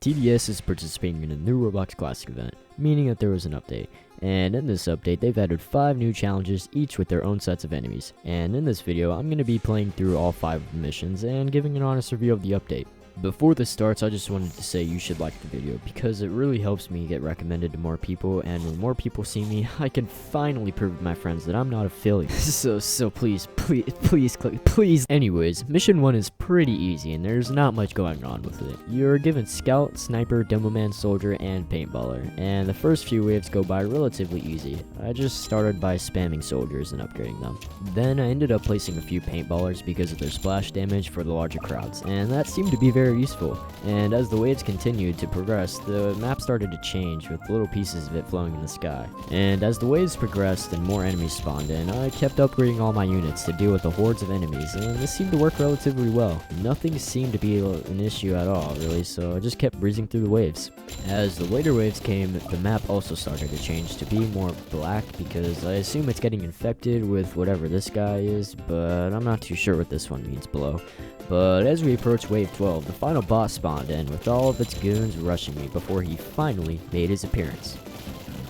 TDS is participating in a new Roblox Classic Event, meaning that there was an update. And in this update, they've added 5 new challenges, each with their own sets of enemies. And in this video, I'm going to be playing through all 5 of the missions and giving an honest review of the update. Before this starts, I just wanted to say you should like the video because it really helps me get recommended to more people, and when more people see me, I can finally prove to my friends that I'm not a failure. so please click, please. Anyways, mission 1 is pretty easy and there's not much going on with it. You're given scout, sniper, demoman, soldier, and paintballer, and the first few waves go by relatively easy. I just started by spamming soldiers and upgrading them. Then I ended up placing a few paintballers because of their splash damage for the larger crowds, and that seemed to be very useful. And as the waves continued to progress, the map started to change with little pieces of it flowing in the sky. And as the waves progressed and more enemies spawned in, I kept upgrading all my units to deal with the hordes of enemies, and this seemed to work relatively well. Nothing seemed to be an issue at all, really, so I just kept breezing through the waves. As the later waves came, the map also started to change to be more black because I assume it's getting infected with whatever this guy is, but I'm not too sure what this one means below. But as we approached wave 12, the final boss spawned in with all of its goons rushing me before he finally made his appearance.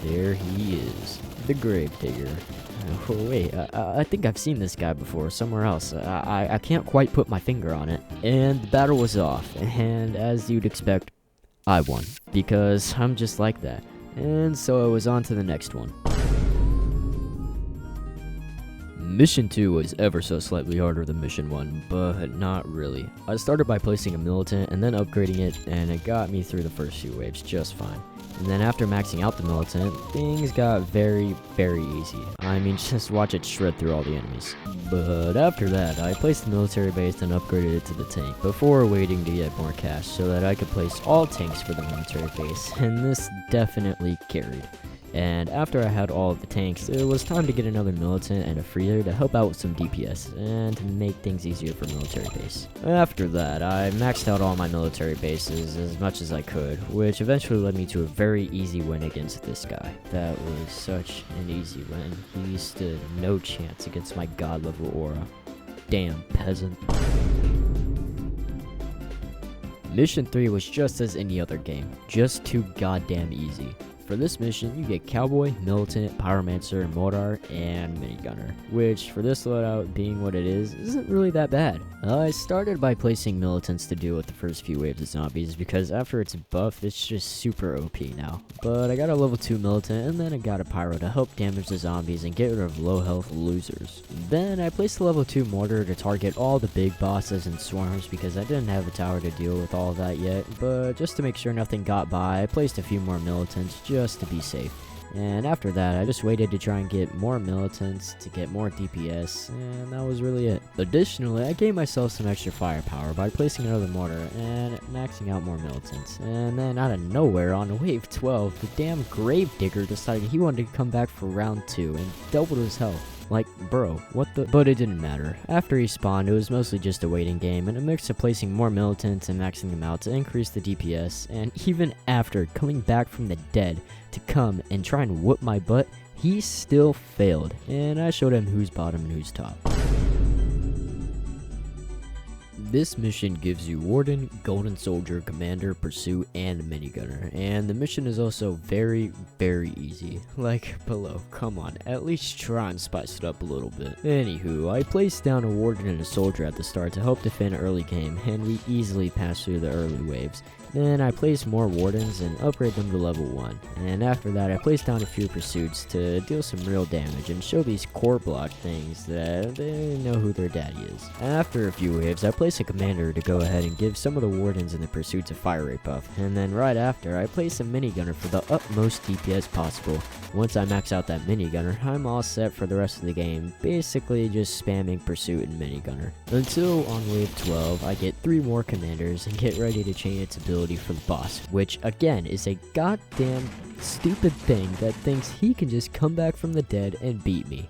There he is, the Gravedigger. Oh wait, I think I've seen this guy before somewhere else. I can't quite put my finger on it. And the battle was off, and as you'd expect, I won, because I'm just like that. And so I was on to the next one. Mission 2 was ever so slightly harder than Mission 1, but not really. I started by placing a militant and then upgrading it, and it got me through the first few waves just fine. And then after maxing out the militant, things got very easy. I mean, just watch it shred through all the enemies. But after that, I placed the military base and upgraded it to the tank before waiting to get more cash so that I could place all tanks for the military base, and this definitely carried. And after I had all of the tanks, it was time to get another militant and a freezer to help out with some DPS and to make things easier for military base. After that, I maxed out all my military bases as much as I could, which eventually led me to a very easy win against this guy. That was such an easy win. He stood no chance against my god level aura. Damn peasant. Mission 3 was just as any other game, just too goddamn easy. For this mission, you get Cowboy, Militant, Pyromancer, Mortar, and Minigunner, which, for this loadout being what it is, isn't really that bad. I started by placing Militants to deal with the first few waves of zombies, because after it's buffed, it's just super OP now. But I got a level 2 Militant, and then I got a Pyro to help damage the zombies and get rid of low health losers. Then I placed the level 2 Mortar to target all the big bosses and swarms, because I didn't have a tower to deal with all of that yet, but just to make sure nothing got by, I placed a few more Militants just to be safe. And after that, I just waited to try and get more militants to get more DPS, and that was really it. Additionally, I gave myself some extra firepower by placing another mortar and maxing out more militants. And then out of nowhere, on wave 12, the damn Gravedigger decided he wanted to come back for round 2 and doubled his health. Like, bro, what the? But it didn't matter. After he spawned, it was mostly just a waiting game, and a mix of placing more militants and maxing them out to increase the DPS, and even after coming back from the dead to come and try and whoop my butt, he still failed, and I showed him who's bottom and who's top. This mission gives you Warden, Golden Soldier, Commander, Pursuit, and Minigunner, and the mission is also very easy. Like below, come on, at least try and spice it up a little bit. Anywho, I placed down a Warden and a Soldier at the start to help defend early game, and we easily passed through the early waves. Then I placed more Wardens and upgrade them to level 1, and after that I placed down a few Pursuits to deal some real damage and show these core block things that they know who their daddy is. After a few waves, I placed a Commander to go ahead and give some of the Wardens and the Pursuits a fire rate buff, and then right after I placed a Minigunner for the utmost DPS possible. Once I max out that Minigunner, I'm all set for the rest of the game, basically just spamming Pursuit and Minigunner. Until on wave 12, I get 3 more Commanders and get ready to change its ability for the boss, which again is a goddamn stupid thing that thinks he can just come back from the dead and beat me.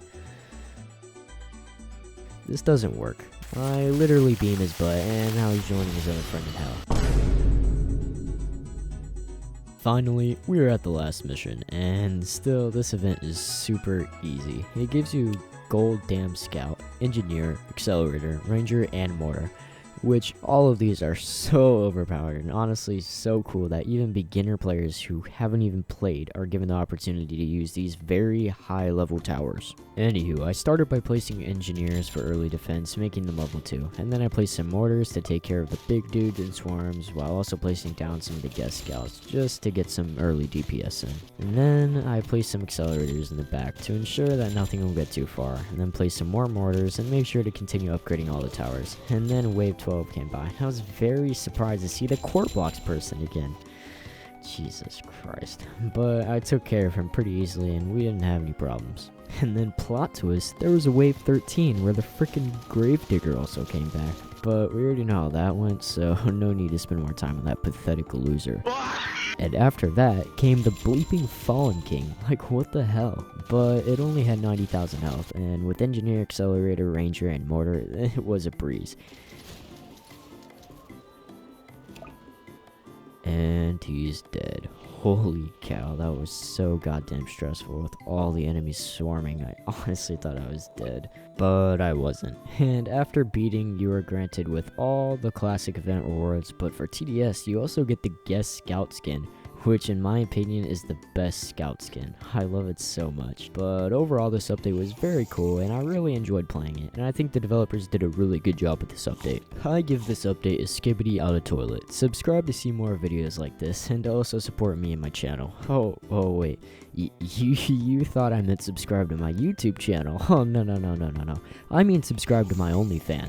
This doesn't work. I literally beam his butt, and now he's joining his other friend in hell. Finally, we are at the last mission, and still this event is super easy. It gives you Gold Dam Scout, Engineer, Accelerator, Ranger, and Mortar. which all of these are so overpowered and honestly so cool that even beginner players who haven't even played are given the opportunity to use these very high level towers. Anywho, I started by placing engineers for early defense, making them level 2, and then I placed some mortars to take care of the big dudes and swarms, while also placing down some of the guest scouts just to get some early DPS in. And then I placed some accelerators in the back to ensure that nothing will get too far, and then placed some more mortars and made sure to continue upgrading all the towers. And then wave 12 came by. I was very surprised to see the court blocks person again. Jesus Christ. But I took care of him pretty easily and we didn't have any problems. And then plot twist, there was a wave 13 where the frickin' gravedigger also came back. But we already know how that went, so no need to spend more time on that pathetic loser. And after that came the bleeping Fallen King. Like, what the hell? But it only had 90,000 health, and with Engineer, Accelerator, Ranger, and Mortar, it was a breeze. And he's dead. Holy cow, that was so goddamn stressful with all the enemies swarming. I honestly thought I was dead, but I wasn't. And after beating, you are granted with all the classic event rewards, but for TDS, you also get the guest scout skin, which in my opinion is the best scout skin. I love it so much. But overall, this update was very cool and I really enjoyed playing it, and I think the developers did a really good job with this update. I give this update a skibbity out of toilet. Subscribe to see more videos like this and to also support me and my channel. Oh wait, you thought I meant subscribe to my YouTube channel. Oh no, I mean subscribe to my OnlyFans.